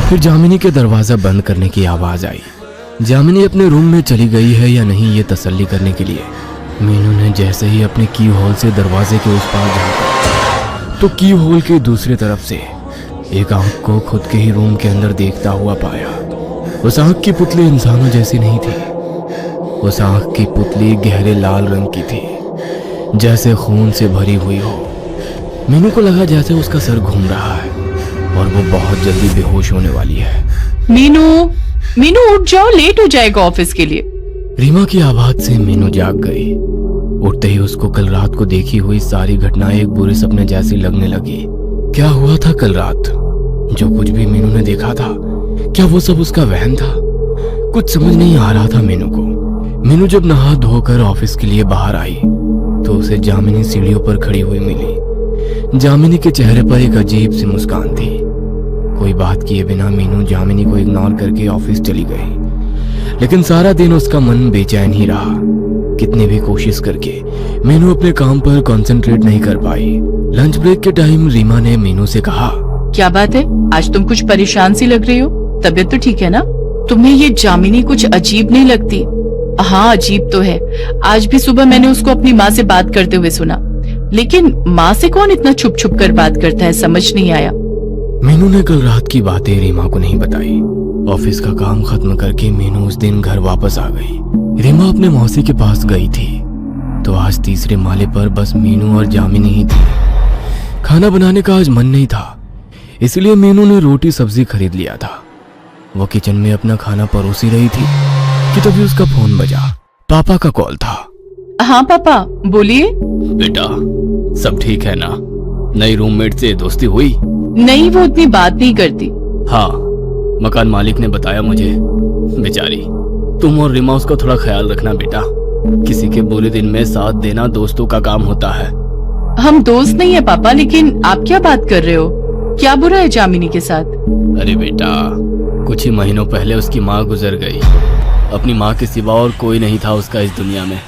फिर जामिनी के दरवाजा बंद करने की आवाज आई। जामिनी अपने रूम में चली गई है या नहीं ये तसल्ली करने के लिए मीनू ने जैसे ही अपने की होल से दरवाजे के उस पार झांका तो की होल के दूसरी तरफ से एक आंख को खुद के ही रूम के अंदर देखता हुआ पाया। उस आंख की पुतली इंसानों जैसी नहीं थी। उस आंख की पुतली गहरे लाल रंग की थी, जैसे खून से भरी हुई हो। मीनू को लगा जैसे उसका सर घूम रहा है और वो बहुत जल्दी बेहोश होने वाली है। मीनू, मीनू उठ जाओ, लेट हो जाएगा ऑफिस के लिए। रीमा की आवाज से मीनू जाग गई। उठते ही उसको कल रात को देखी हुई सारी घटनाएं एक बुरे सपने जैसी लगने लगी। क्या हुआ था कल रात? जो कुछ भी मीनू ने देखा था, क्या वो सब उसका वहम था? कुछ समझ नहीं आ रहा था मीनू को। मीनू जब नहा धोकर ऑफिस के लिए बाहर आई तो उसे जामिनी सीढ़ियों पर खड़ी हुई मिली। जामिनी के चेहरे पर एक अजीब सी मुस्कान थी। कोई बात किए बिना मीनू जामिनी को इग्नोर करके ऑफिस चली गई, लेकिन सारा दिन उसका मन बेचैन ही रहा। कितनी भी कोशिश करके मीनू अपने काम पर कंसंट्रेट नहीं कर पाई। लंच ब्रेक के टाइम रीमा ने मीनू से कहा, क्या बात है, आज तुम कुछ परेशान सी लग रही हो? तबीयत तो ठीक है ना? तुम्हें ये जामिनी कुछ अजीब नहीं लगती? हाँ, अजीब तो है। आज भी सुबह मैंने उसको अपनी माँ से बात करते हुए सुना, लेकिन माँ से कौन इतना छुप छुप कर बात करता है, समझ नहीं आया। मीनू ने कल रात की बातें रीमा को नहीं बताई। ऑफिस का काम खत्म करके मीनू उस दिन घर वापस आ गई। रीमा अपने मौसी के पास गई थी तो आज तीसरे माले पर बस मीनू और जामिनी ही थी। खाना बनाने का आज मन नहीं था, इसलिए मीनू ने रोटी सब्जी खरीद लिया था। वो किचन में अपना खाना परोसी रही थी कि तभी उसका फोन बजा। पापा का कॉल था। हाँ पापा, बोलिए। बेटा, सब ठीक है ना? नई रूममेट से दोस्ती हुई? नहीं, वो उतनी बात नहीं करती। हाँ, मकान मालिक ने बताया मुझे। बेचारी, तुम और रीमा उसका थोड़ा ख्याल रखना बेटा। किसी के बुरे दिन में साथ देना दोस्तों का काम होता है। हम दोस्त नहीं है पापा, लेकिन आप क्या बात कर रहे हो? क्या बुरा है जामिनी के साथ? अरे बेटा, कुछ ही महीनों पहले उसकी माँ गुजर गई। अपनी माँ के सिवा और कोई नहीं था उसका इस दुनिया में।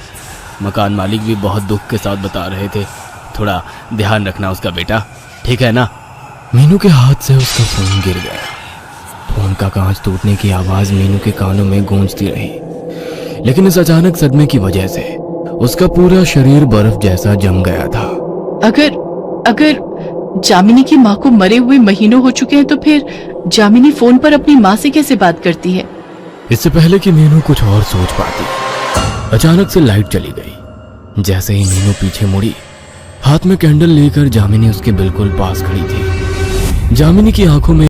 मकान मालिक भी बहुत दुख के साथ बता रहे थे। थोड़ा ध्यान रखना उसका बेटा, ठीक है ना? मीनू के हाथ से उसका फोन गिर गया। फोन का कांच टूटने की आवाज मीनू के कानों में गूंजती रही, लेकिन इस अचानक सदमे की वजह से उसका पूरा शरीर बर्फ जैसा जम गया था। अगर जामिनी की माँ को मरे हुए महीनों हो चुके हैं तो फिर जामिनी फोन पर अपनी माँ से कैसे बात करती है? इससे पहले कि मीनू कुछ और सोच पाती, अचानक से लाइट चली गई। जैसे ही मीनू पीछे मुड़ी, हाथ में कैंडल लेकर जामिनी उसके बिल्कुल पास खड़ी थी। जामिनी की आंखों में